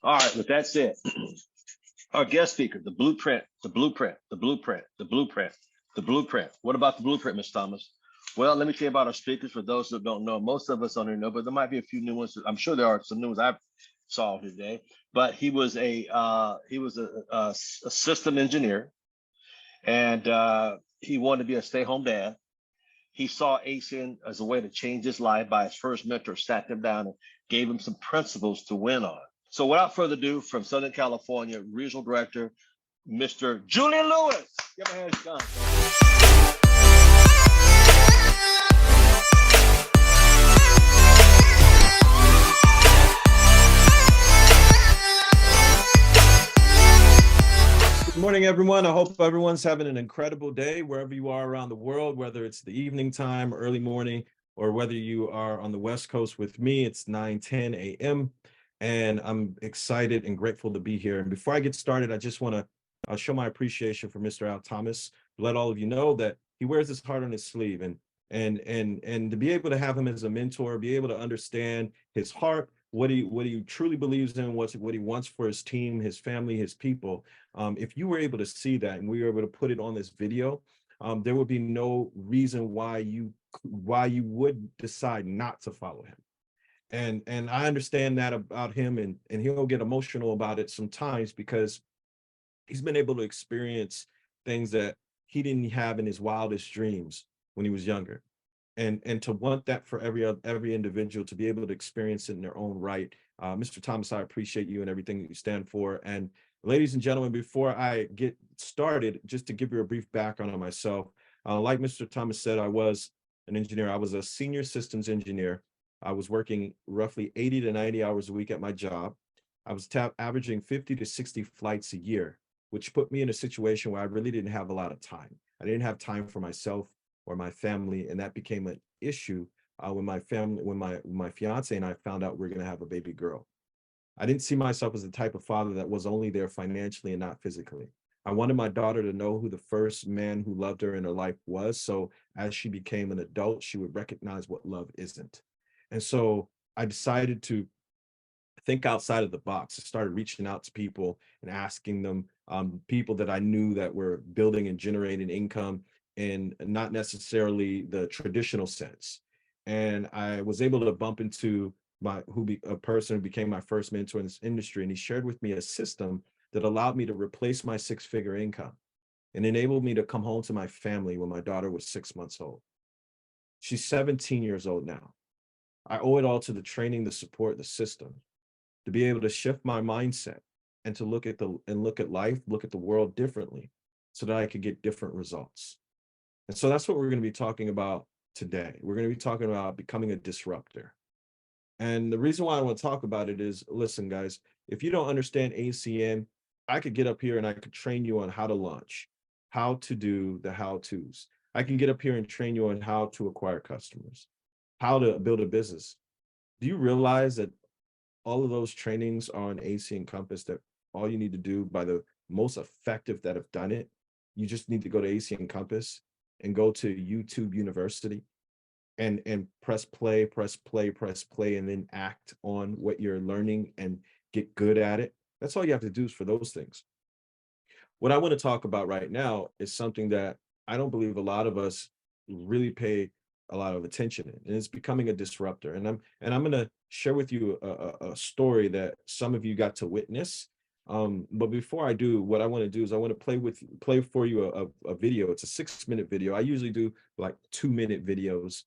All right, with that said, our guest speaker, the blueprint, the blueprint, the blueprint, the blueprint, the blueprint. What about the blueprint, Ms. Thomas? Well, let me tell you about our speakers. For those that don't know, most of us don't even know, but there might be a few new ones. I'm sure there are some new ones I saw today. But he was a system engineer, and he wanted to be a stay-home dad. He saw ASIN as a way to change his life by his first mentor, sat him down and gave him some principles to win on. So without further ado, from Southern California, Regional Director, Mr. Julian Lewis. Give him a hand, John. Good morning, everyone. I hope everyone's having an incredible day wherever you are around the world, whether it's the evening time, early morning, or whether you are on the West Coast with me. It's 9:10 a.m. and I'm excited and grateful to be here. And before I get started, I just want to show my appreciation for Mr. Al Thomas. Let all of you know that he wears his heart on his sleeve, and to be able to have him as a mentor, be able to understand his heart, what he truly believes in, what he wants for his team, his family, his people. If you were able to see that and we were able to put it on this video, there would be no reason why you would decide not to follow him. And I understand that about him, and he'll get emotional about it sometimes because he's been able to experience things that he didn't have in his wildest dreams when he was younger. And to want that for every individual to be able to experience it in their own right. Mr. Thomas, I appreciate you and everything that you stand for. And ladies and gentlemen, before I get started, just to give you a brief background on myself, like Mr. Thomas said, I was an engineer. I was a senior systems engineer. I was working roughly 80 to 90 hours a week at my job. I was averaging 50 to 60 flights a year, which put me in a situation where I really didn't have a lot of time. I didn't have time for myself or my family, and that became an issue when my fiance and I found out we are going to have a baby girl. I didn't see myself as the type of father that was only there financially and not physically. I wanted my daughter to know who the first man who loved her in her life was, so as she became an adult, she would recognize what love isn't. And so I decided to think outside of the box. I started reaching out to people and asking them, people that I knew that were building and generating income in not necessarily the traditional sense. And I was able to bump into a person who became my first mentor in this industry. And he shared with me a system that allowed me to replace my six-figure income and enabled me to come home to my family when my daughter was 6 months old. She's 17 years old now. I owe it all to the training, the support, the system, to be able to shift my mindset and to look at life, look at the world differently so that I could get different results. And so that's what we're going to be talking about today. We're going to be talking about becoming a disruptor. And the reason why I want to talk about it is, listen, guys, if you don't understand ACN, I could get up here and I could train you on how to launch, how to do the how-tos. I can get up here and train you on how to acquire customers, how to build a business. Do you realize that all of those trainings are on AC and Compass, that all you need to do, by the most effective that have done it, you just need to go to AC and Compass and go to YouTube University and press play, and then act on what you're learning and get good at it. That's all you have to do is for those things. What I want to talk about right now is something that I don't believe a lot of us really pay a lot of attention in, and it's becoming a disruptor. And I'm going to share with you a story that some of you got to witness. But before I do, what I want to do is I want to play for you a video. It's a 6-minute video. I usually do like 2-minute videos.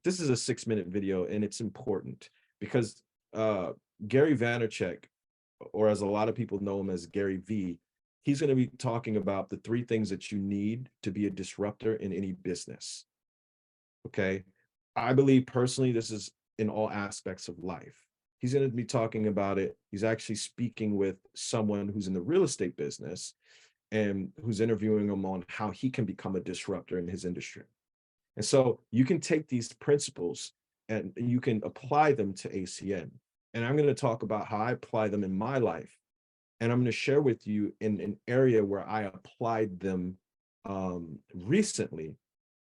This is a 6-minute video, and it's important because Gary Vaynerchuk, or as a lot of people know him as Gary V, he's going to be talking about the 3 things that you need to be a disruptor in any business. Okay. I believe personally, this is in all aspects of life. He's going to be talking about it. He's actually speaking with someone who's in the real estate business and who's interviewing him on how he can become a disruptor in his industry. And so you can take these principles and you can apply them to ACN. And I'm going to talk about how I apply them in my life. And I'm going to share with you in an area where I applied them recently.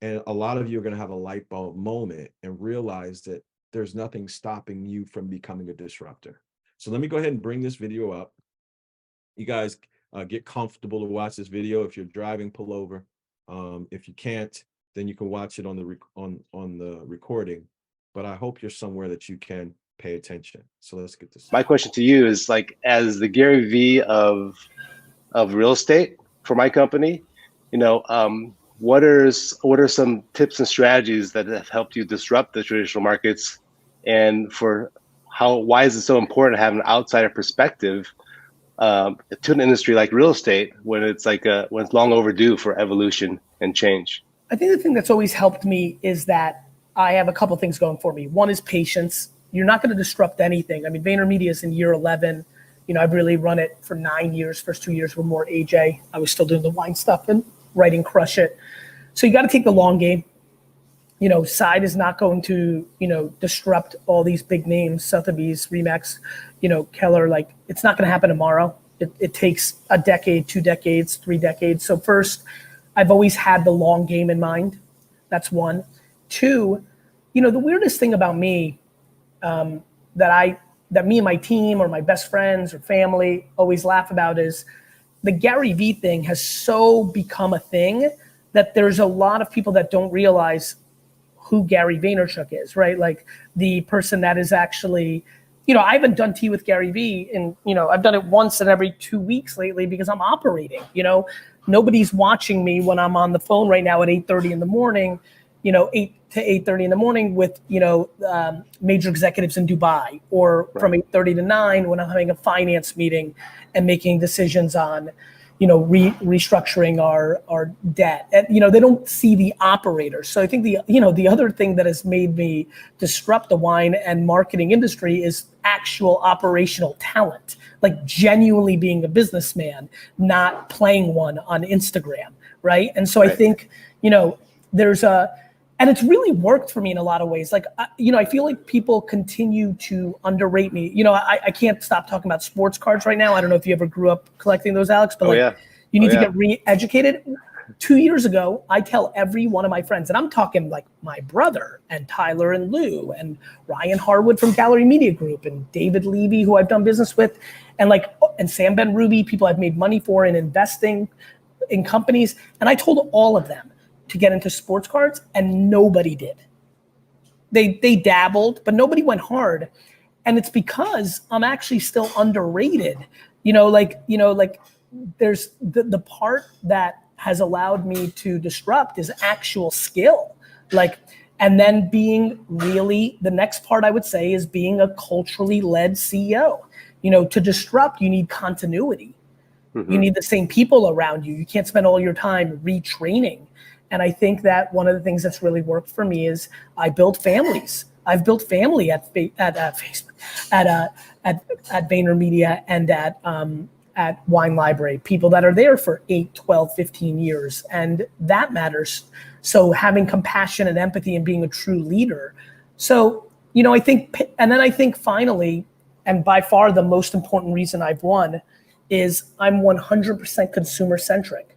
And a lot of you are going to have a light bulb moment and realize that there's nothing stopping you from becoming a disruptor. So let me go ahead and bring this video up. You guys get comfortable to watch this video. If you're driving, pull over. If you can't, then you can watch it on the recording. But I hope you're somewhere that you can pay attention. So let's get this. My question to you is, like, as the Gary V of real estate for my company, what are some tips and strategies that have helped you disrupt the traditional markets, and why is it so important to have an outsider perspective to an industry like real estate when it's long overdue for evolution and change? I think the thing that's always helped me is that I have a couple things going for me. One is patience. You're not going to disrupt anything. I mean, VaynerMedia is in year 11. I've really run it for 9 years. First 2 years were more AJ. I was still doing the wine stuff and writing Crush It. So you got to take the long game. Side is not going to, disrupt all these big names, Sotheby's, Remax, Keller. Like, it's not going to happen tomorrow. It takes a decade, 2 decades, 3 decades. So first, I've always had the long game in mind. That's one. Two, the weirdest thing about me that me and my team or my best friends or family always laugh about is the Gary V thing has so become a thing that there's a lot of people that don't realize who Gary Vaynerchuk is, right? Like, the person that is actually, I haven't done tea with Gary V, and I've done it once in every 2 weeks lately because I'm operating. Nobody's watching me when I'm on the phone right now at 8:30 in the morning, 8 to 8:30 in the morning with, major executives in Dubai, or from 8:30 to 9 when I'm having a finance meeting and making decisions on, restructuring our debt. And, they don't see the operators. So I think the other thing that has made me disrupt the wine and marketing industry is actual operational talent, like genuinely being a businessman, not playing one on Instagram, right? And so I think, and it's really worked for me in a lot of ways. Like, I feel like people continue to underrate me. I can't stop talking about sports cards right now. I don't know if you ever grew up collecting those, Alex, but you need to get re-educated. 2 years ago, I tell every one of my friends, and I'm talking like my brother and Tyler and Lou and Ryan Harwood from Gallery Media Group and David Levy, who I've done business with, and Sam Ben Ruby, people I've made money for in investing in companies. And I told all of them to get into sports cards, and nobody did. They dabbled, but nobody went hard. And it's because I'm actually still underrated. There's the part that has allowed me to disrupt is actual skill. And then being really, the next part I would say is being a culturally led CEO. To disrupt, you need continuity. Mm-hmm. You need the same people around you. You can't spend all your time retraining. And I think that one of the things that's really worked for me is I built families. I've built family at Facebook, at VaynerMedia, and at Wine Library, people that are there for 8, 12, 15 years. And that matters. So having compassion and empathy and being a true leader. So, I think finally, and by far the most important reason I've won, is I'm 100% consumer centric.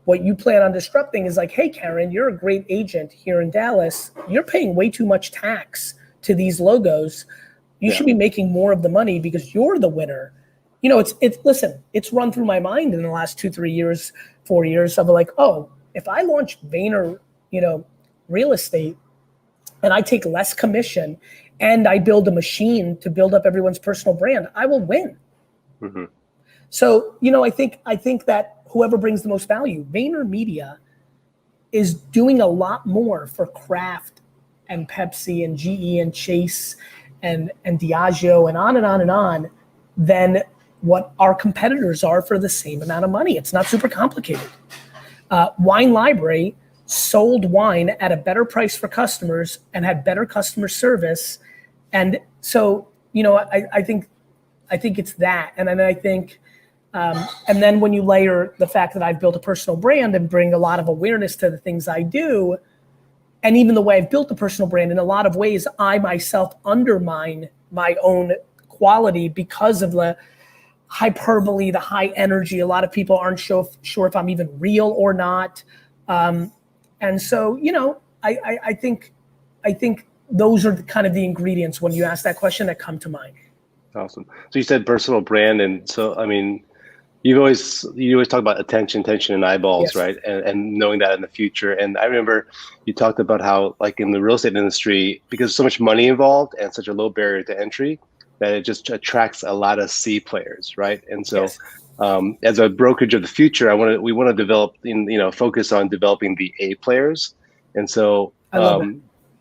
What you plan on disrupting is like, hey, Karen, you're a great agent here in Dallas. You're paying way too much tax to these logos. You should be making more of the money because you're the winner. It's run through my mind in the last 2, 3 years, 4 years of like, oh, if I launch Vayner, real estate, and I take less commission and I build a machine to build up everyone's personal brand, I will win. Mm-hmm. So, I think that whoever brings the most value, VaynerMedia is doing a lot more for Kraft and Pepsi and GE and Chase and Diageo and on and on and on than what our competitors are for the same amount of money. It's not super complicated. Wine Library sold wine at a better price for customers and had better customer service. And so, I think it's that. And then I think, and then when you layer the fact that I've built a personal brand and bring a lot of awareness to the things I do, and even the way I've built a personal brand, in a lot of ways, I myself undermine my own quality because of the hyperbole, the high energy. A lot of people aren't sure if I'm even real or not. And so, I think those are kind of the ingredients when you ask that question that come to mind. Awesome. So you said personal brand, and so I mean, you always talk about attention, and eyeballs, Yes. right? And knowing that in the future. And I remember you talked about how, like in the real estate industry, because there's so much money involved and such a low barrier to entry, that it just attracts a lot of C players, right? And so, Yes. as a brokerage of the future, we want to develop, focus on developing the A players. And so, I love that.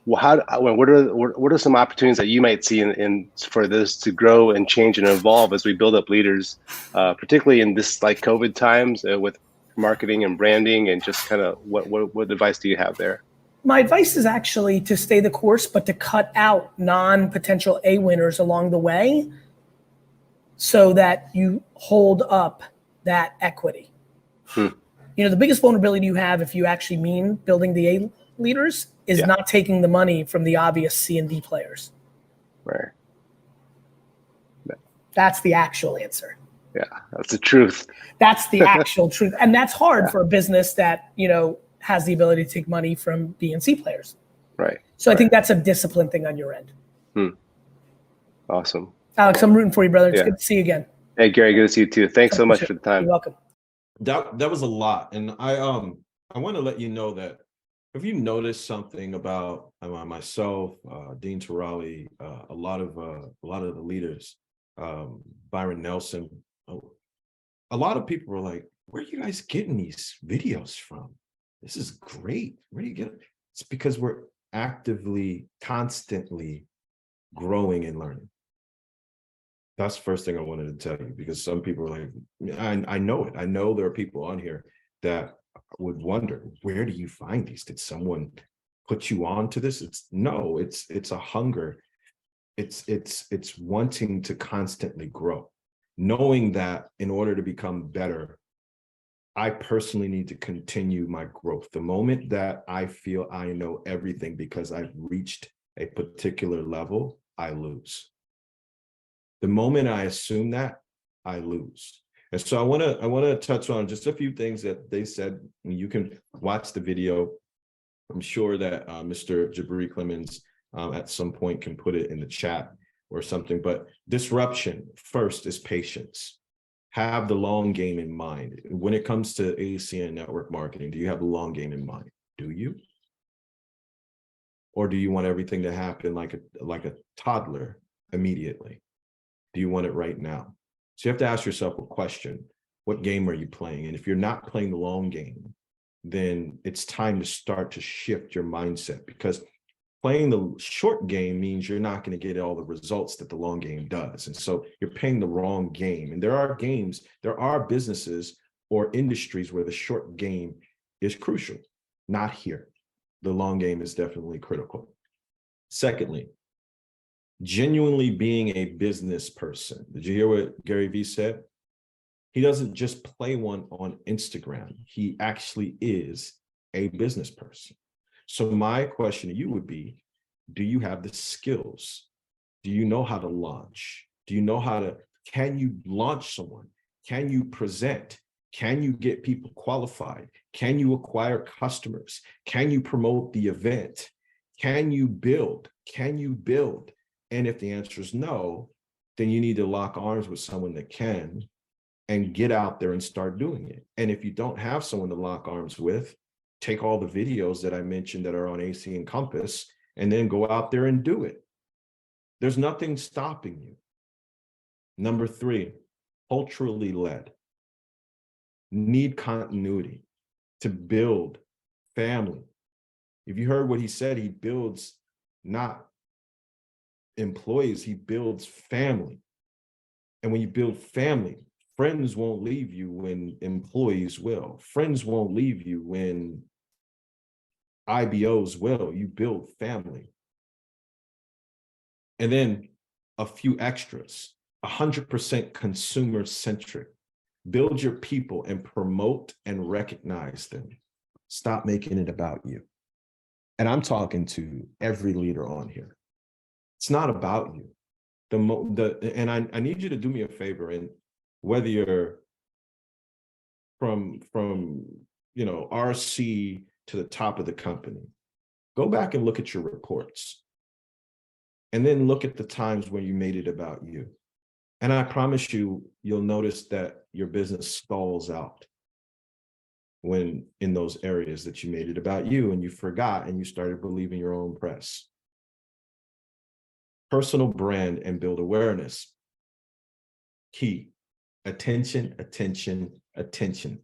what are some opportunities that you might see in for this to grow and change and evolve as we build up leaders, particularly in this like COVID times, with marketing and branding, and just kind of what advice do you have there? My advice is actually to stay the course, but to cut out non-potential A winners along the way so that you hold up that equity. You know, the biggest vulnerability you have if you actually mean building the A leaders is not taking the money from the obvious C and D players. Right. That's the actual answer. Yeah, that's the truth. That's the actual truth. And that's hard for a business that, you know, has the ability to take money from B and C players. Right. So I think that's a discipline thing on your end. Awesome. Alex, I'm rooting for you, brother. It's good to see you again. Hey, Gary, good to see you too. Thanks so much for the time. You're welcome. That was a lot. And I want to let you know that if you notice something about myself, Dean Terali, a lot of the leaders, Byron Nelson, a lot of people were like, where are you guys getting these videos from? This is great. Where do you get it? It's because we're actively, constantly growing and learning. That's the first thing I wanted to tell you, because some people are like, I know it. I know there are people on here that would wonder, where do you find these? Did someone put you on to this? It's a hunger. It's wanting to constantly grow, knowing that in order to become better, I personally need to continue my growth. The moment that I feel I know everything because I've reached a particular level, I lose. The moment I assume that, I lose. And so I want to touch on just a few things that they said. You can watch the video. I'm sure that Mr. Jabri Clemens at some point can put it in the chat or something. But disruption first is patience. Have the long game in mind. When it comes to ACN network marketing, do you have the long game in mind? Do you? Or do you want everything to happen like a toddler immediately? Do you want it right now? So you have to ask yourself a question. What game are you playing? And if you're not playing the long game, then it's time to start to shift your mindset, because playing the short game means you're not going to get all the results that the long game does. And so you're playing the wrong game. And there are businesses or industries where the short game is crucial. Not here. The long game is definitely critical. Secondly, genuinely being a business person. Did you hear what Gary Vee said? He doesn't just play one on Instagram. He actually is a business person. So my question to you would be, do you have the skills? Do you know how to launch? Do you know can you launch someone? Can you present? Can you get people qualified? Can you acquire customers? Can you promote the event? Can you build? Can you build? And if the answer is no, then you need to lock arms with someone that can and get out there and start doing it. And if you don't have someone to lock arms with, take all the videos that I mentioned that are on AC and Compass and then go out there and do it. There's nothing stopping you. Number 3, culturally led. Need continuity to build family. If you heard what he said, he builds not employees, he builds family. And when you build family, friends won't leave you when employees will. Friends won't leave you when IBOs will. You build family. And then a few extras, 100% consumer centric. Build your people and promote and recognize them. Stop making it about you. And I'm talking to every leader on here. It's not about you. And I need you to do me a favor, and whether you're from RC to the top of the company, go back and look at your reports. And then look at the times when you made it about you. And I promise you, you'll notice that your business stalls out when in those areas that you made it about you and you forgot and you started believing your own press. Personal brand and build awareness. Key. Attention, attention, attention.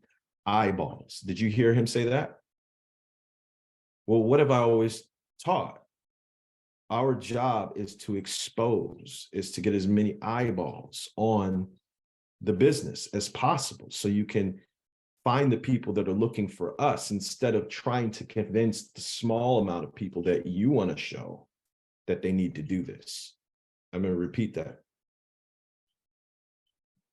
Eyeballs. Did you hear him say that? Well, what have I always taught? Our job is to expose, is to get as many eyeballs on the business as possible so you can find the people that are looking for us instead of trying to convince the small amount of people that you want to show that they need to do this. I'm going to repeat that.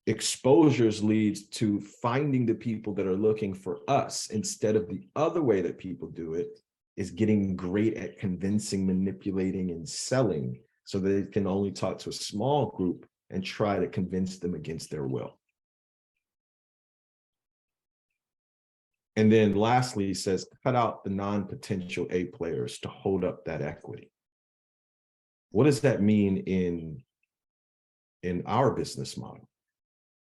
Exposures leads to finding the people that are looking for us instead of the other way that people do it, is getting great at convincing, manipulating, and selling so that they can only talk to a small group and try to convince them against their will. And then lastly, he says, cut out the non-potential A players to hold up that equity. What does that mean in our business model?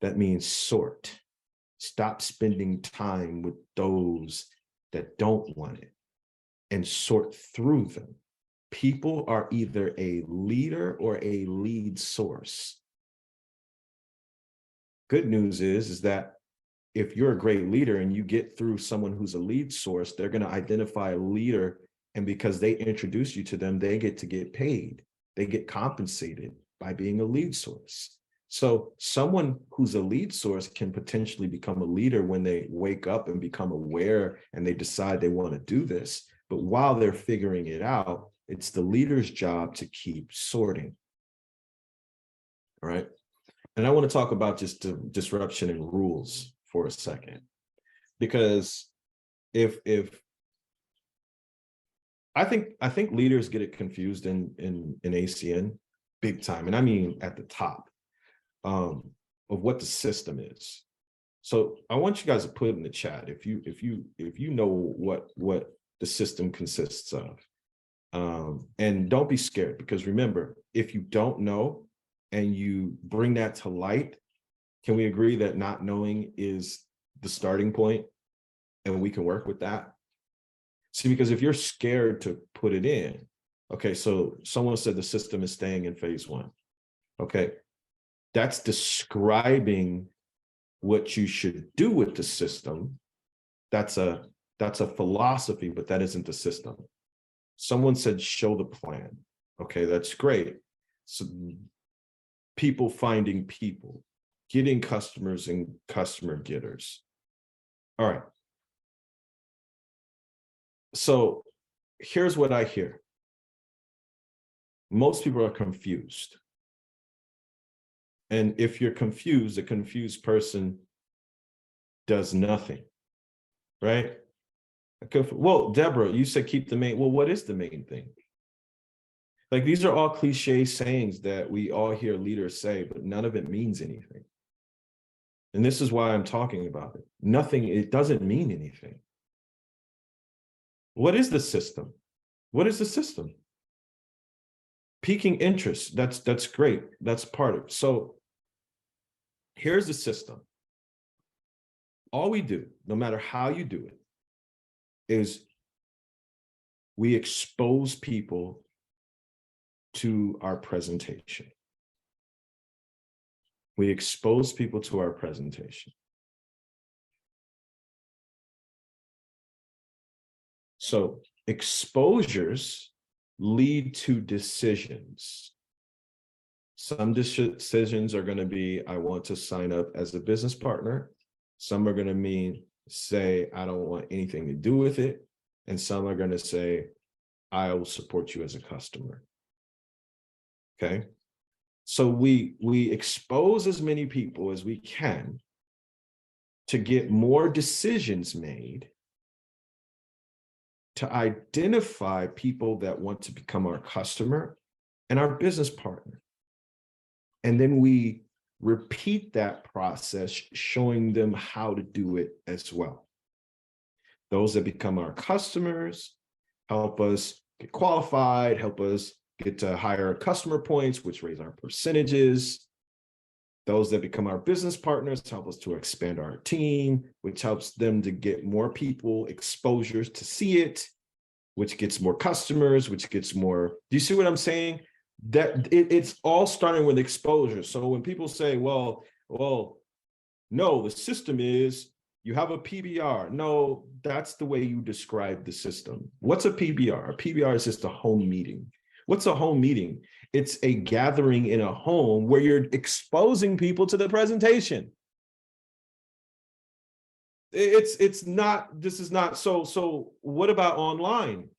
That means sort. Stop spending time with those that don't want it and sort through them. People are either a leader or a lead source. Good news is that if you're a great leader and you get through someone who's a lead source, they're going to identify a leader. And because they introduce you to them, they get to get paid. They get compensated by being a lead source. So someone who's a lead source can potentially become a leader when they wake up and become aware and they decide they want to do this. But while they're figuring it out, it's the leader's job to keep sorting. All right. And I want to talk about just disruption and rules for a second, because if I think leaders get it confused in ACN big time, and I mean at the top of what the system is. So I want you guys to put in the chat if you know what the system consists of, and don't be scared, because remember, if you don't know and you bring that to light, can we agree that not knowing is the starting point and we can work with that? See, because if you're scared to put it in, okay, so someone said the system is staying in phase 1. Okay, that's describing what you should do with the system. That's a philosophy, but that isn't the system. Someone said show the plan. Okay, that's great. So people finding people, getting customers and customer getters. All right. So here's what I hear. Most people are confused. And if you're confused, a confused person does nothing, right? Well, Deborah, you said keep the main. Well, what is the main thing? Like, these are all cliche sayings that we all hear leaders say, but none of it means anything. And this is why I'm talking about it. Nothing, it doesn't mean anything. What is the system? What is the system? Piquing interest, that's great. That's part of it. So here's the system. All we do, no matter how you do it, is we expose people to our presentation. We expose people to our presentation. So exposures lead to decisions. Some decisions are going to be, I want to sign up as a business partner. Some are going to say, I don't want anything to do with it. And some are going to say, I will support you as a customer. Okay. So we expose as many people as we can to get more decisions made, to identify people that want to become our customer and our business partner. And then we repeat that process, showing them how to do it as well. Those that become our customers help us get qualified, help us get to higher customer points, which raise our percentages. Those that become our business partners help us to expand our team, which helps them to get more people exposures to see it, which gets more customers, which gets more. Do you see what I'm saying? That it's all starting with exposure. So when people say, well, no, the system is you have a PBR. No, that's the way you describe the system. What's a PBR? A PBR is just a home meeting. What's a home meeting? It's a gathering in a home where you're exposing people to the presentation. It's not, this is not, so what about online?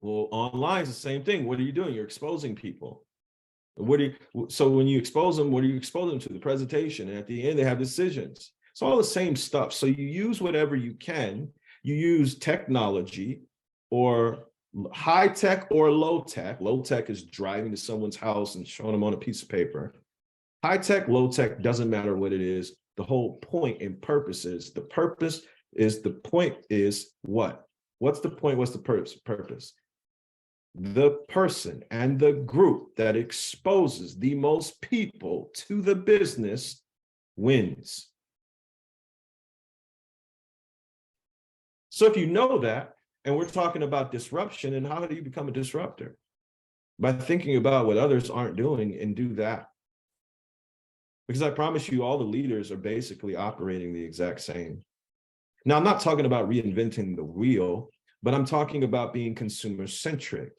Well, online is the same thing. What are you doing? You're exposing people. So when you expose them, what do you expose them to? The presentation. And at the end, they have decisions. It's all the same stuff. So you use whatever you can. You use technology, or high tech or low tech. Low tech is driving to someone's house and showing them on a piece of paper. High tech, low tech, doesn't matter what it is. The whole point and purpose is, the point is what? What's the point? What's the purpose? The person and the group that exposes the most people to the business wins. So if you know that, and we're talking about disruption, and how do you become a disruptor? By thinking about what others aren't doing and do that. Because I promise you, all the leaders are basically operating the exact same. Now, I'm not talking about reinventing the wheel, but I'm talking about being consumer-centric,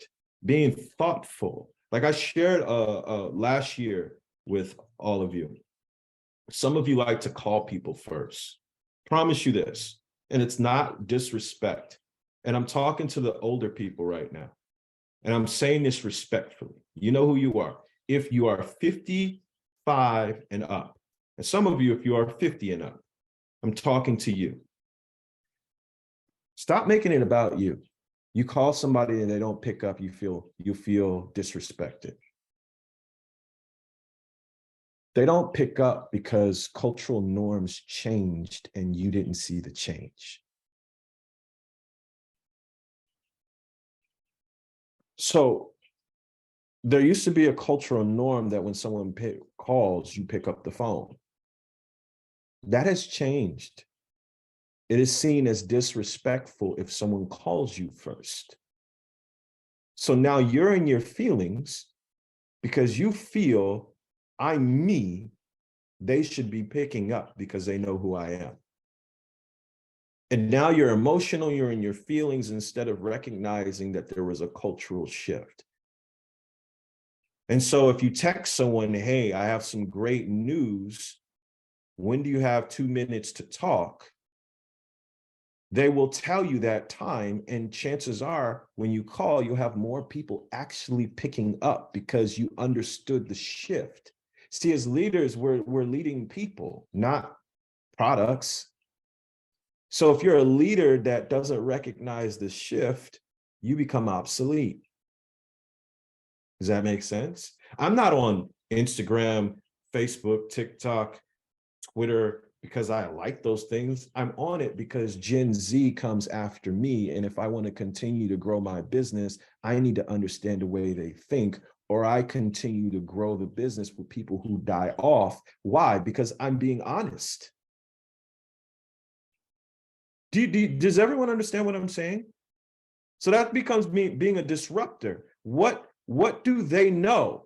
being thoughtful. Like I shared last year with all of you. Some of you like to call people first. Promise you this, and it's not disrespect. And I'm talking to the older people right now. And I'm saying this respectfully. You know who you are. If you are 55 and up, and some of you, if you are 50 and up, I'm talking to you. Stop making it about you. You call somebody and they don't pick up, you feel disrespected. They don't pick up because cultural norms changed and you didn't see the change. So there used to be a cultural norm that when someone calls, you pick up the phone. That has changed. It is seen as disrespectful if someone calls you first. So now you're in your feelings because you feel I'm me. They should be picking up because they know who I am. And now you're emotional, you're in your feelings instead of recognizing that there was a cultural shift. And so if you text someone, hey, I have some great news, when do you have 2 minutes to talk? They will tell you that time, and chances are when you call, you'll have more people actually picking up because you understood the shift. See, as leaders, we're leading people, not products. So if you're a leader that doesn't recognize the shift, you become obsolete. Does that make sense? I'm not on Instagram, Facebook, TikTok, Twitter, because I like those things. I'm on it because Gen Z comes after me. And if I want to continue to grow my business, I need to understand the way they think, or I continue to grow the business with people who die off. Why? Because I'm being honest. Does everyone understand what I'm saying? So that becomes me being a disruptor. What do they know?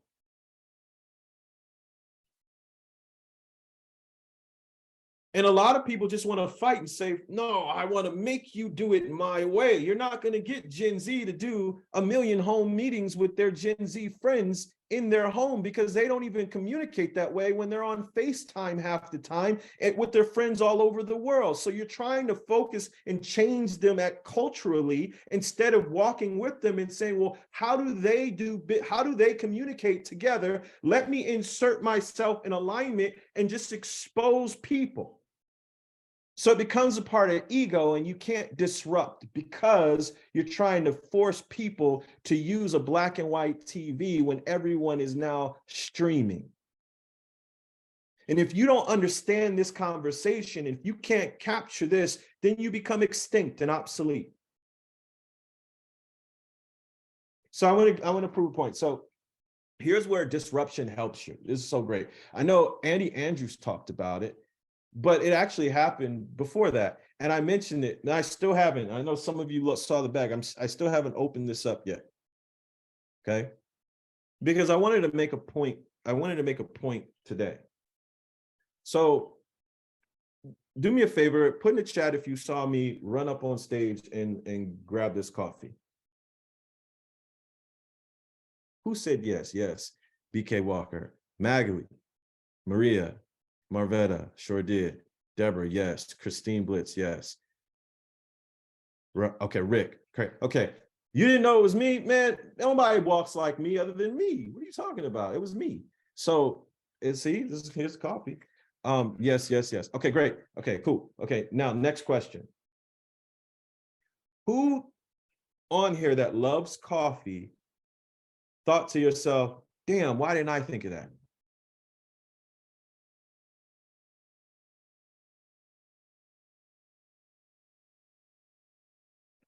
And a lot of people just want to fight and say, no, I want to make you do it my way. You're not going to get Gen Z to do 1 million home meetings with their Gen Z friends in their home because they don't even communicate that way when they're on FaceTime half the time with their friends all over the world. So you're trying to focus and change them culturally instead of walking with them and saying, well, how do they communicate together? Let me insert myself in alignment and just expose people. So it becomes a part of ego, and you can't disrupt because you're trying to force people to use a black and white TV when everyone is now streaming. And if you don't understand this conversation, if you can't capture this, then you become extinct and obsolete. So I want to prove a point. So here's where disruption helps you. This is so great. I know Andy Andrews talked about it, but it actually happened before that. And I mentioned it, and I still haven't. I know some of you saw the bag. I still haven't opened this up yet. Okay. Because I wanted to make a point. I wanted to make a point today. So do me a favor, put in the chat if you saw me run up on stage and grab this coffee. Who said yes? Yes. BK Walker, Magali, Maria, Marvetta, sure did. Deborah, yes. Christine Blitz, yes. Okay, Rick. Okay. You didn't know it was me? Man, nobody walks like me other than me. What are you talking about? It was me. So, see, here's coffee. Yes. Okay, great. Okay, cool. Okay, now next question. Who on here that loves coffee thought to yourself, damn, why didn't I think of that?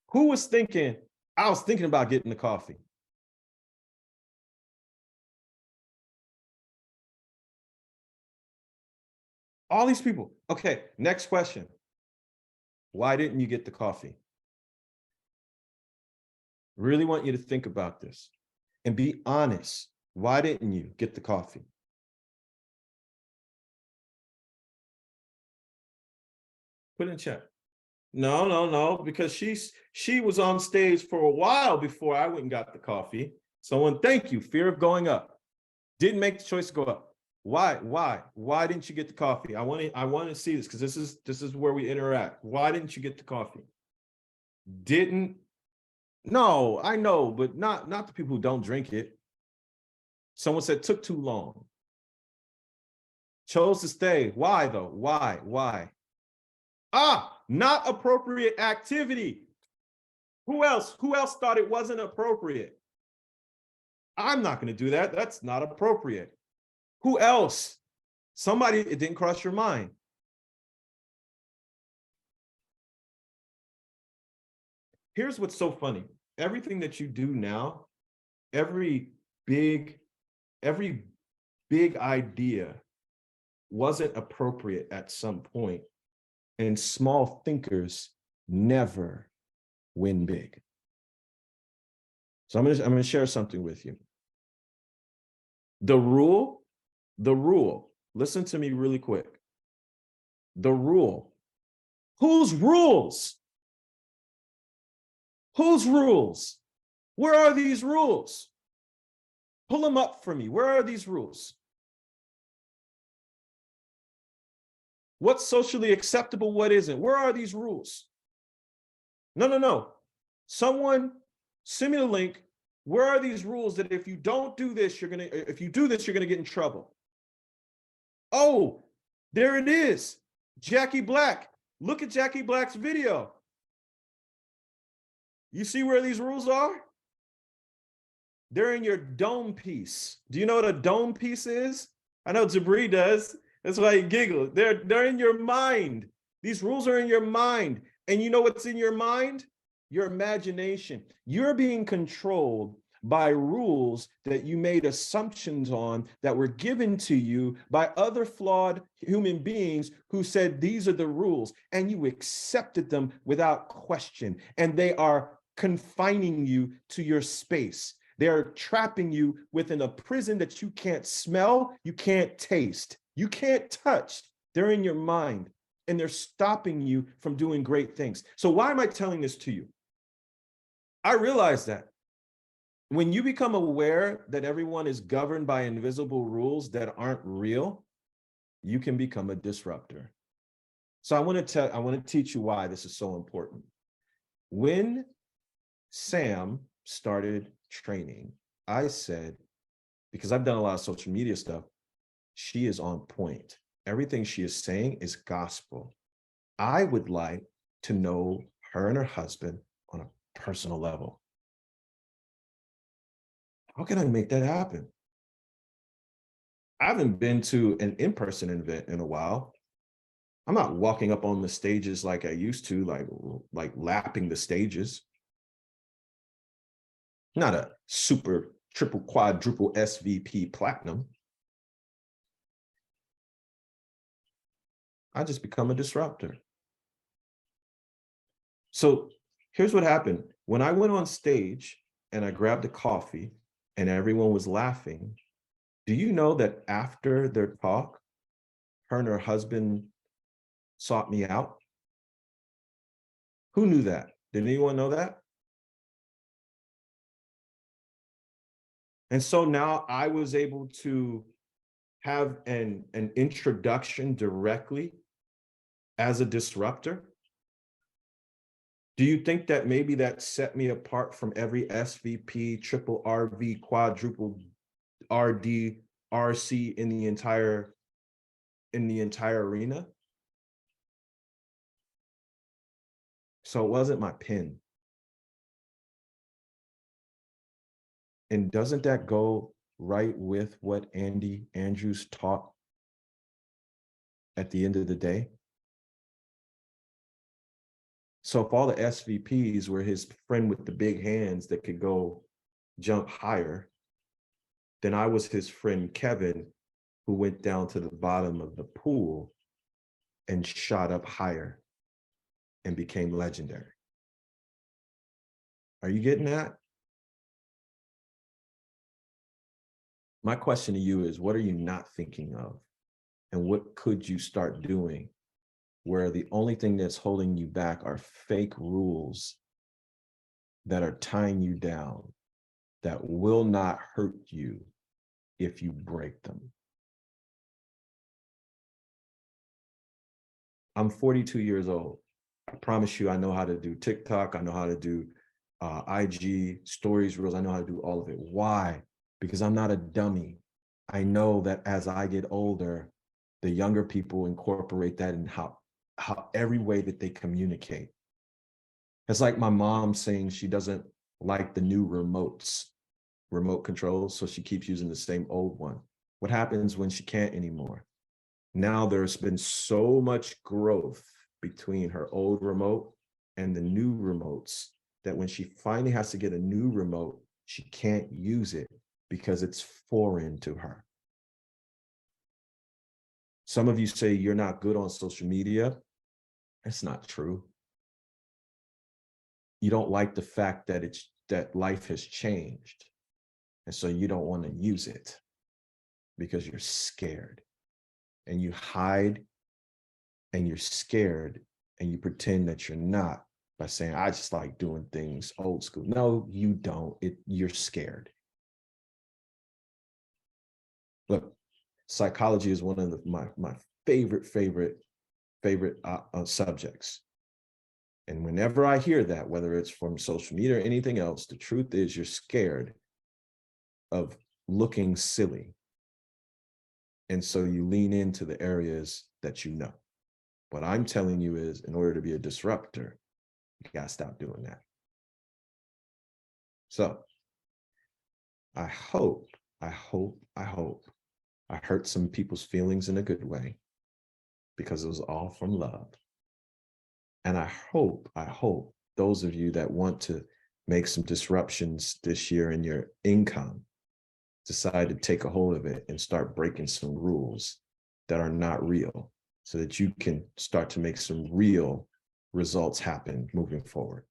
Who was thinking, I was thinking about getting the coffee? All these people. Okay, next question. Why didn't you get the coffee? Really want you to think about this and be honest. Why didn't you get the coffee? Put in chat. No, because she was on stage for a while before I went and got the coffee. Someone, thank you. Fear of going up. Didn't make the choice to go up. Why didn't you get the coffee? I want to see this because this is where we interact. Why didn't you get the coffee? Didn't. No, I know, but not the people who don't drink it. Someone said took too long. Chose to stay. Why though? Why? Not appropriate activity. Who else thought it wasn't appropriate? I'm not going to do that. That's not appropriate. Who else? Somebody, it didn't cross your mind. Here's what's so funny. Everything that you do now, every big idea wasn't appropriate at some point. And small thinkers never win big. So I'm gonna share something with you. The rule, listen to me really quick. The rule. Whose rules? Whose rules? Where are these rules? Pull them up for me. Where are these rules? What's socially acceptable? What isn't? Where are these rules? No. Someone send me the link. Where are these rules that if you don't do this, if you do this, you're gonna get in trouble? Oh, there it is. Jackie Black. Look at Jackie Black's video. You see where these rules are? They're in your dome piece. Do you know what a dome piece is? I know Jabri does. That's why he giggled. They're in your mind. These rules are in your mind. And you know what's in your mind? Your imagination. You're being controlled by rules that you made assumptions on that were given to you by other flawed human beings who said these are the rules, and you accepted them without question. And they are confining you to your space. They're trapping you within a prison that you can't smell, you can't taste, you can't touch. They're in your mind, and they're stopping you from doing great things. So why am I telling this to you? I realize that when you become aware that everyone is governed by invisible rules that aren't real, you can become a disruptor. So I want to teach you why this is so important. When Sam started training, I said, because I've done a lot of social media stuff, she is on point. Everything she is saying is gospel. I would like to know her and her husband on a personal level. How can I make that happen? I haven't been to an in-person event in a while. I'm not walking up on the stages like I used to, like lapping the stages. Not a super triple quadruple SVP platinum. I just become a disruptor. So here's what happened. When I went on stage and I grabbed a coffee and everyone was laughing, do you know that after their talk, her and her husband sought me out? Who knew that? Did anyone know that? And so now I was able to have an introduction directly as a disruptor. Do you think that maybe that set me apart from every SVP, triple RV, quadruple RD, RC in the entire arena? So it wasn't my pen. And doesn't that go right with what Andy Andrews taught at the end of the day? So if all the SVPs were his friend with the big hands that could go jump higher, then I was his friend Kevin, who went down to the bottom of the pool and shot up higher and became legendary. Are you getting that? My question to you is, what are you not thinking of? And what could you start doing where the only thing that's holding you back are fake rules that are tying you down, that will not hurt you if you break them? I'm 42 years old. I promise you, I know how to do TikTok. I know how to do IG, stories, reels. I know how to do all of it. Why? Because I'm not a dummy. I know that as I get older, the younger people incorporate that in how every way that they communicate. It's like my mom saying she doesn't like the new remote controls, so she keeps using the same old one. What happens when she can't anymore? Now there's been so much growth between her old remote and the new remotes that when she finally has to get a new remote, she can't use it because it's foreign to her. Some of you say you're not good on social media. That's not true. You don't like the fact that that life has changed. And so you don't want to use it because you're scared. And you hide and you're scared and you pretend that you're not by saying, I just like doing things old school. No, you don't. You're scared. Look, psychology is one of my favorite subjects. And whenever I hear that, whether it's from social media or anything else, the truth is you're scared of looking silly. And so you lean into the areas that you know. What I'm telling you is, in order to be a disruptor, you gotta stop doing that. So I hope I hurt some people's feelings in a good way, because it was all from love. And I hope those of you that want to make some disruptions this year in your income decide to take a hold of it and start breaking some rules that are not real, so that you can start to make some real results happen moving forward.